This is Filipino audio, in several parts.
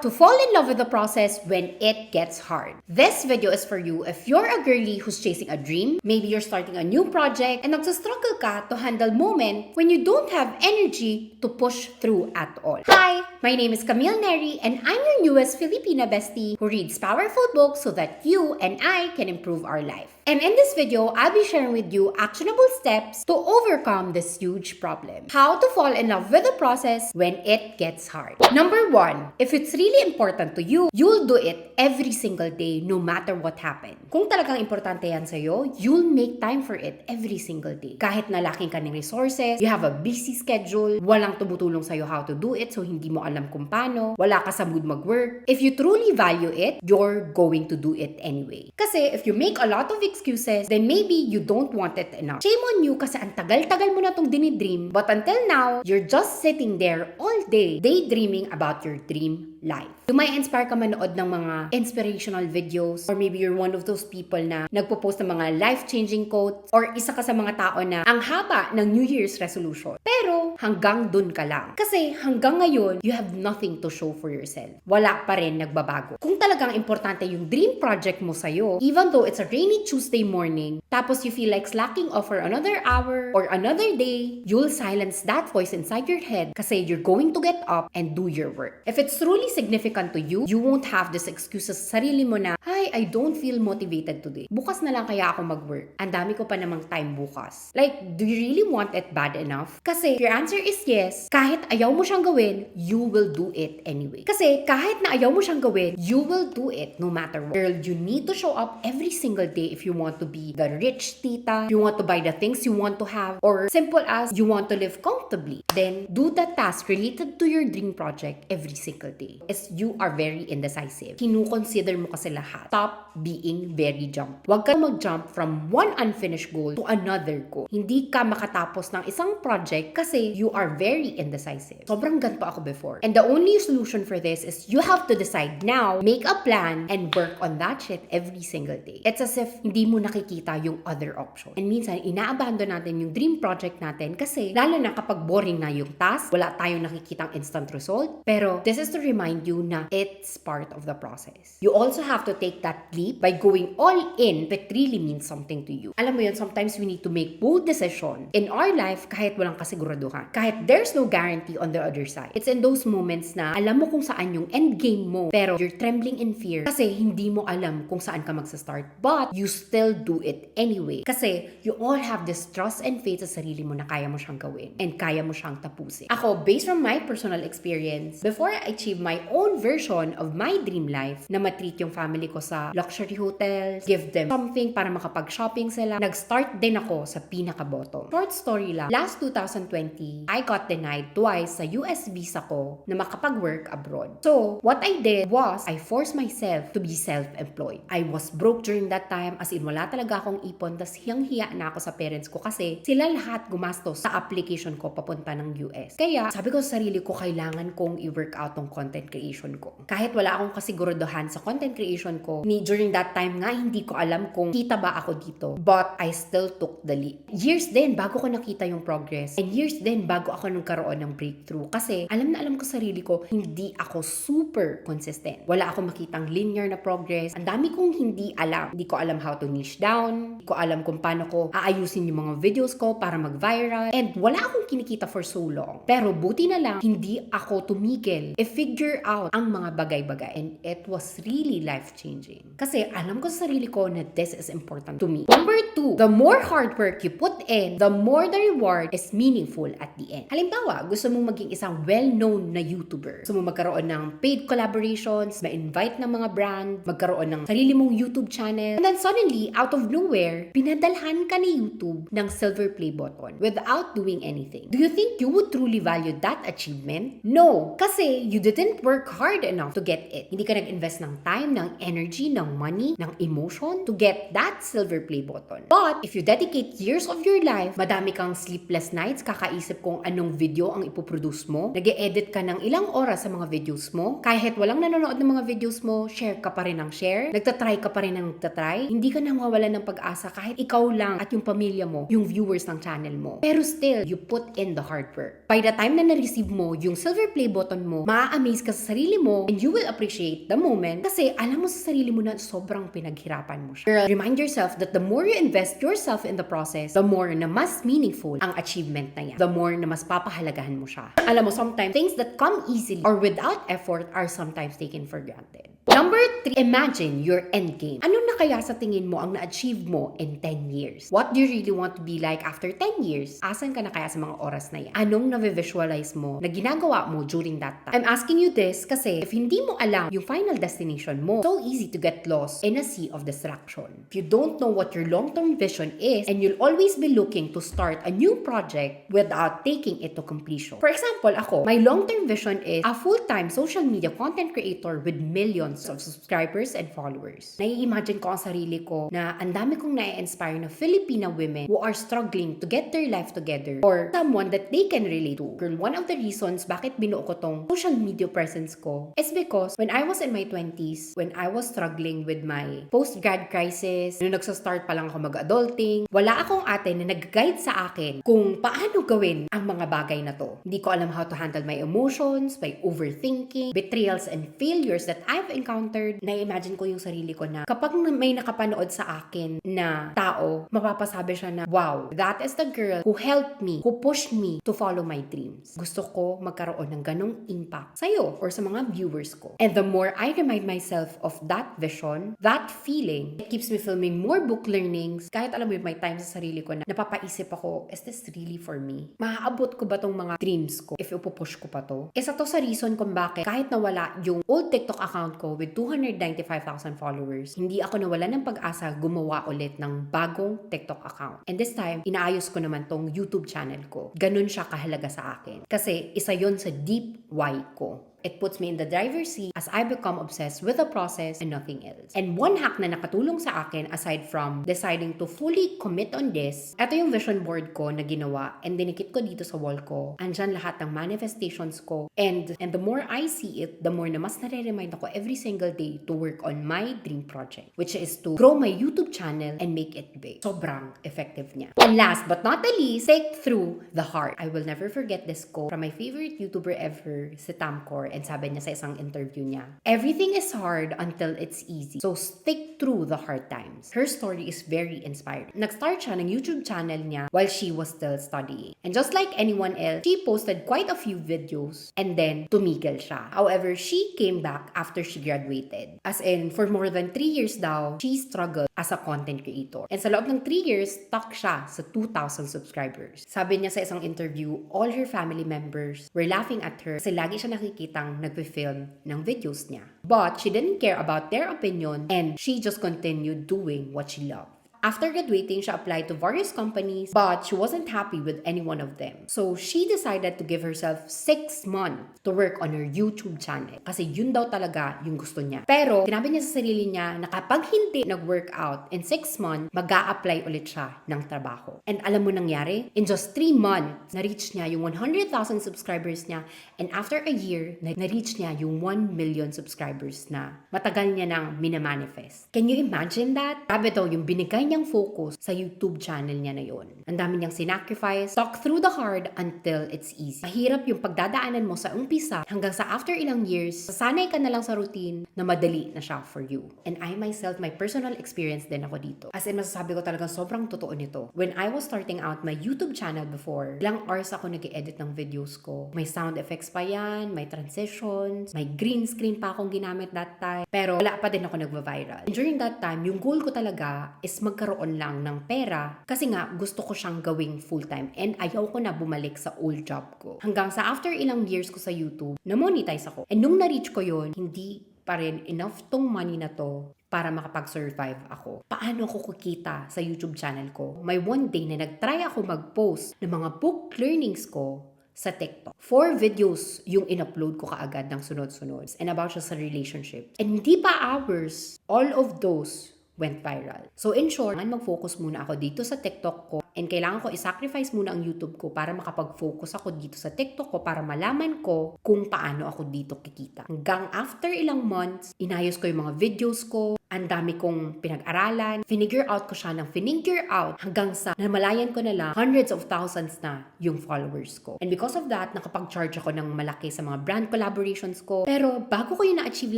to fall in love with the process when it gets hard. This video is for you if you're a girly who's chasing a dream, maybe you're starting a new project, and nagsastruggle ka to handle moment when you don't have energy to push through at all. Hi! My name is Camille Neri, and I'm your newest Filipina bestie who reads powerful books so that you and I can improve our life. And in this video, I'll be sharing with you actionable steps to overcome this huge problem. How to fall in love with the process when it gets hard. Number 1, if it's really important to you, you'll do it every single day no matter what happens. Kung talagang importante yan sa'yo, you'll make time for it every single day. Kahit na lacking ka ng resources, you have a busy schedule, walang tumutulong sa'yo how to do it so hindi mo alam kung paano, wala ka sa mood mag-work. If you truly value it, you're going to do it anyway. Kasi if you make a lot of excuses, then maybe you don't want it enough. Shame on you kasi ang tagal-tagal mo na tong dinidream, but until now, you're just sitting there all day, daydreaming about your dream life. You might inspire ka manood ng mga inspirational videos, or maybe you're one of those people na nagpo-post ng mga life-changing quotes, or isa ka sa mga tao na ang haba ng New Year's resolution. Pero hanggang dun ka lang. Kasi hanggang ngayon, you have nothing to show for yourself. Wala pa rin nagbabago. Kung talagang importante yung dream project mo sa'yo, even though it's a rainy Tuesday morning, tapos you feel like slacking off for another hour or another day, you'll silence that voice inside your head kasi you're going to get up and do your work. If it's truly significant to you, you won't have this excuses sa sarili mo na, "Hi, I don't feel motivated today. Bukas na lang kaya ako mag-work. Ang dami ko pa namang time bukas." Like, do you really want it bad enough? Kasi if your answer is yes, kahit ayaw mo siyang gawin, you will do it anyway. Kasi kahit na ayaw mo siyang gawin, you will do it no matter what. Girl, you need to show up every single day if you want to be the rich tita, you want to buy the things you want to have, or simple as you want to live comfortably. Then, do the task related to your dream project every single day. As you are very indecisive. Kinukonsider mo kasi lahat. Stop being very jump. Huwag ka mag-jump from one unfinished goal to another goal. Hindi ka makatapos ng isang project kasi you are very indecisive. Sobrang ganito ako before. And the only solution for this is you have to decide now, make a plan, and work on that shit every single day. It's as if hindi mo nakikita yung other option. And minsan, ina-abandon natin yung dream project natin kasi lalo na kapag boring na yung task, wala tayong nakikitang instant result. Pero this is to remind you na it's part of the process. You also have to take that leap by going all in if it really means something to you. Alam mo yun, sometimes we need to make bold decision in our life kahit walang kasiguraduhan. Kahit there's no guarantee on the other side. It's in those moments na alam mo kung saan yung end game mo pero you're trembling in fear kasi hindi mo alam kung saan ka magsa-start, but you still do it anyway. Kasi you all have this trust and faith sa sarili mo na kaya mo siyang gawin and kaya mo siyang tapusin. Ako, based from my personal experience, before I achieve my own version of my dream life na matreat yung family ko sa luxury hotels, give them something para makapag-shopping sila, nag-start din ako sa pinaka-bottom. Short story lang, last 2020, I got denied twice sa US visa ko na makapag-work abroad. So, what I did was, I forced myself to be self-employed. I was broke during that time, as in wala talaga akong ipon, tas hiyang-hiya na ako sa parents ko kasi sila lahat gumastos sa application ko papunta ng US. Kaya, sabi ko sa sarili ko, kailangan kong i-work out tong content creation ko. Kahit wala akong kasiguraduhan sa content creation ko, during that time nga, hindi ko alam kung kita ba ako dito. But I still took the leap. Years din bago ko nakita yung progress. And years din bago ako nagkaroon ng breakthrough. Kasi alam na alam ko sarili ko, hindi ako super consistent. Wala akong makitang linear na progress. Ang dami kong hindi alam. Hindi ko alam how to niche down. Hindi ko alam kung paano ko aayusin yung mga videos ko para mag-viral. And wala akong kinikita for so long. Pero buti na lang, hindi ako tumigil. I-figure out ang mga bagay-bagay. And it was really life-changing. Kasi alam ko sa sarili ko na this is important to me. Number 2, the more hard work you put in, the more the reward is meaningful at the end. Halimbawa, gusto mong maging isang well-known na YouTuber. Gusto mong magkaroon ng paid collaborations, ma-invite ng mga brand, magkaroon ng sarili mong YouTube channel. And then suddenly, out of nowhere, pinadalhan ka ni YouTube ng silver play button without doing anything. Do you think you would truly value that achievement? No! Kasi you didn't work hard enough to get it. Hindi ka nag-invest ng time, ng energy, ng money, ng emotion to get that silver play button. But if you dedicate years of your life, madami kang sleepless nights, kakaisip kung anong video ang ipoproduce mo, nag-e-edit ka ka ng ilang oras sa mga videos mo, kahit walang nanonood ng mga videos mo, share ka pa rin ng share, nagtatry ka pa rin ng nagtatry, hindi ka nang mawalan ng pag-asa kahit ikaw lang at yung pamilya mo, yung viewers ng channel mo. Pero still, you put in the hard work. By the time na na-receive mo yung silver play button mo, maa-amaze ka sa sarili mo and you will appreciate the moment kasi alam mo sa sarili mo na sobrang pinaghirapan mo siya. Girl, remind yourself that the more you invest yourself in the process, the more na mas meaningful ang achievement na yan. The more na mas papahalagahan mo siya. Alam mo, sometimes things that come easily or without effort are sometimes taken for granted. Number 3, imagine your end game. Ano na kaya sa tingin mo ang na-achieve mo in 10 years? What do you really want to be like after 10 years? Asan ka na kaya sa mga oras na yan? Anong na-visualize mo na ginagawa mo during that time? I'm asking you this kasi if hindi mo alam yung final destination mo, so easy to get lost in a sea of distraction. If you don't know what your long-term vision is, and you'll always be looking to start a new project without taking it to completion. For example, ako, my long-term vision is a full-time social media content creator with millions of subscribers and followers. Nai-imagine ko ang sarili ko na ang dami kong na-inspire na Filipina women who are struggling to get their life together or someone that they can relate to. Girl, one of the reasons bakit binuo ko tong social media presence ko is because when I was in my 20s, when I was struggling with my post-grad crisis, nung nagsa-start pa lang ako mag-adulting, wala akong ate na nag-guide sa akin kung paano gawin ang mga bagay na to. Hindi ko alam how to handle my emotions, my overthinking, betrayals and failures that I've encountered. Na-imagine ko yung sarili ko na kapag may nakapanood sa akin na tao, mapapasabi siya na, wow, that is the girl who helped me, who pushed me to follow my dreams. Gusto ko magkaroon ng ganong impact sa'yo or sa mga viewers ko. And the more I remind myself of that vision, that feeling, it keeps me filming more book learnings. Kahit alam mo may time sa sarili ko na napapaisip ako, is this really for me? Maaabot ko ba tong mga dreams ko if ipupush ko pa to? Isa to sa reason kung bakit kahit nawala yung old TikTok account ko with 295,000 followers, hindi ako nawala ng pag-asa gumawa ulit ng bagong TikTok account. And this time, inaayos ko naman tong YouTube channel ko. Ganun siya kahalaga sa akin. Kasi isa yon sa deep why ko. It puts me in the driver's seat as I become obsessed with the process and nothing else. And one hack na nakatulong sa akin aside from deciding to fully commit on this, ito yung vision board ko na ginawa and dinikit ko dito sa wall ko. Andyan lahat ng manifestations ko. And the more I see it, the more na mas nare-remind ako every single day to work on my dream project, which is to grow my YouTube channel and make it big. Sobrang effective niya. And last but not the least, take through the heart. I will never forget this quote from my favorite YouTuber ever, si Tamcor. And sabi niya sa isang interview niya, everything is hard until it's easy. So stick through the hard times. Her story is very inspiring. Nag-start siya ng YouTube channel niya while she was still studying. And just like anyone else, she posted quite a few videos and then tumigil siya. However, she came back after she graduated. As in, for more than 3 years daw, she struggled as a content creator. And sa loob ng 3 years, stuck siya sa 2,000 subscribers. Sabi niya sa isang interview, all her family members were laughing at her kasi lagi siya nakikita nagpe-film ng videos niya. But she didn't care about their opinion and she just continued doing what she loved. After graduating, she applied to various companies, but she wasn't happy with any one of them. So she decided to give herself 6 months to work on her YouTube channel. Kasi yun daw talaga yung gusto niya. Pero, sinabi niya sa sarili niya na kapag hindi nag-workout in 6 months, mag-a-apply ulit siya ng trabaho. And alam mo nangyari? In just 3 months, na-reach niya yung 100,000 subscribers niya. And after a year, na-reach niya yung 1 million subscribers na matagal niya nang minamanifest. Can you imagine that? Grabe daw yung binigay niyang focus sa YouTube channel niya na yon. Ang dami niyang sinacrifice, talk through the hard until it's easy. Mahirap yung pagdadaanan mo sa umpisa hanggang sa after ilang years, sasanay ka na lang sa routine na madali na siya for you. And I myself, my personal experience din ako dito. As in, masasabi ko talagang sobrang totoo nito. When I was starting out my YouTube channel before, ilang hours ako nag-edit ng videos ko. May sound effects pa yan, may transitions, may green screen pa akong ginamit that time. Pero wala pa din ako nagva-viral. And during that time, yung goal ko talaga is magkaroon lang ng pera kasi nga gusto ko siyang gawing full-time and ayaw ko na bumalik sa old job ko. Hanggang sa after ilang years ko sa YouTube, na-monetize ako. And nung na-reach ko yon, hindi pa rin enough tong money na to para makapag-survive ako. Paano ako kikita sa YouTube channel ko? May one day na nag-try ako mag-post ng mga book learnings ko sa TikTok. 4 videos yung in-upload ko kaagad ng sunod-sunod and about siya sa relationship. And hindi pa hours, all of those went viral. So in short, mag-focus muna ako dito sa TikTok ko And kailangan ko i-sacrifice muna ang YouTube ko para makapag-focus ako dito sa TikTok ko para malaman ko kung paano ako dito kikita. Hanggang after ilang months, inayos ko yung mga videos ko, ang dami kong pinag-aralan, finigure out ko siya ng finigure out hanggang sa namalayan ko na lang hundreds of thousands na yung followers ko. And because of that, nakapag-charge ako ng malaki sa mga brand collaborations ko. Pero bago ko yun na-achieve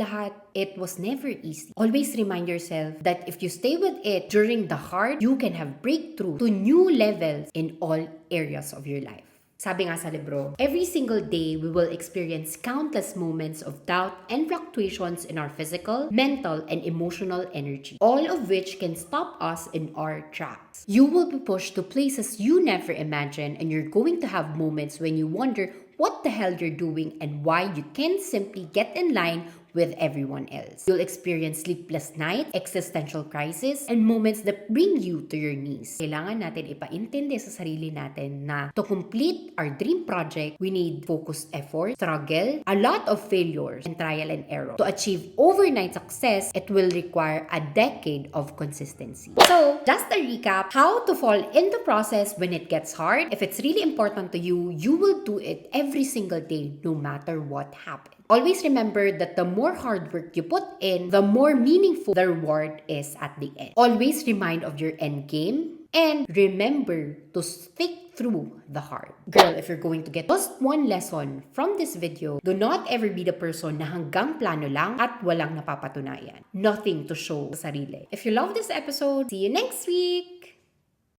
lahat, it was never easy. Always remind yourself that if you stay with it during the hard, you can have breakthrough to new levels in all areas of your life. Sabi nga sa libro, every single day we will experience countless moments of doubt and fluctuations in our physical, mental, and emotional energy, all of which can stop us in our tracks. You will be pushed to places you never imagined, and you're going to have moments when you wonder what the hell you're doing and why you can't simply get in line with everyone else. You'll experience sleepless nights, existential crisis, and moments that bring you to your knees. Kailangan natin ipaintindi sa sarili natin na to complete our dream project, we need focused effort, struggle, a lot of failures, and trial and error. To achieve overnight success, it will require a decade of consistency. So, just a recap, how to fall in the process when it gets hard. If it's really important to you, you will do it every single day, no matter what happens. Always remember that the more hard work you put in, the more meaningful the reward is at the end. Always remind of your end game and remember to stick through the hard. Girl, if you're going to get just one lesson from this video, do not ever be the person na hanggang plano lang at walang napapatunayan. Nothing to show sa sarili. If you love this episode, see you next week!